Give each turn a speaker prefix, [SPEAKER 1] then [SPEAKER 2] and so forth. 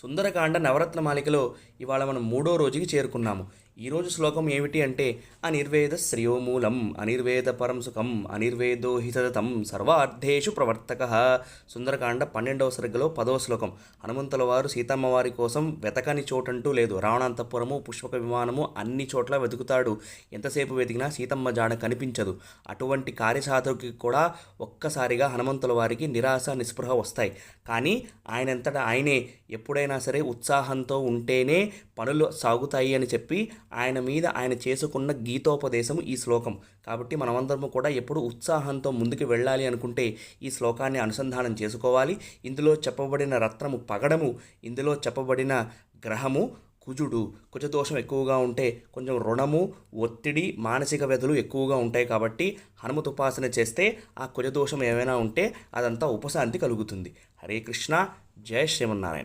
[SPEAKER 1] సుందరకాండ నవరత్న మాలికలో ఇవాళ మనం మూడో రోజుకి చేరుకున్నాము. ఈరోజు శ్లోకం ఏమిటి అంటే, అనిర్వేద శ్రేయోమూలం అనిర్వేద పరం సుఖం అనిర్వేదో హి సతతం సర్వార్థేషు ప్రవర్తక. సుందరకాండ 12వ సర్గలో 10వ శ్లోకం. హనుమంతుల వారు సీతమ్మ వారి కోసం వెతకని చోటంటూ లేదు. రావణాంతపురము, పుష్పక విమానము అన్ని చోట్ల వెతుకుతాడు. ఎంతసేపు వెతికినా సీతమ్మ జాడ కనిపించదు. అటువంటి కార్యసాధకుకి కూడా ఒక్కసారిగా హనుమంతుల వారికి నిరాశ నిస్పృహ వస్తాయి. కానీ ఆయనంతటా ఆయనే ఎప్పుడైనా సరే ఉత్సాహంతో ఉంటేనే పనులు సాగుతాయి అని చెప్పి ఆయన చేసుకున్న గీతోపదేశం ఈ శ్లోకం. కాబట్టి మనమందరము కూడా ఎప్పుడు ఉత్సాహంతో ముందుకు వెళ్ళాలి అనుకుంటే ఈ శ్లోకాన్ని అనుసంధానం చేసుకోవాలి. ఇందులో చెప్పబడిన రత్నము పగడము, ఇందులో చెప్పబడిన గ్రహము కుజుడు. కుజదోషం ఎక్కువగా ఉంటే కొంచెం రుణము, ఒత్తిడి, మానసిక వ్యధలు ఎక్కువగా ఉంటాయి. కాబట్టి హనుమత్ ఉపాసన చేస్తే ఆ కుజదోషం ఏమైనా ఉంటే అదంతా ఉపశాంతి కలుగుతుంది. హరే కృష్ణ. జయ శ్రీమన్నారాయణ.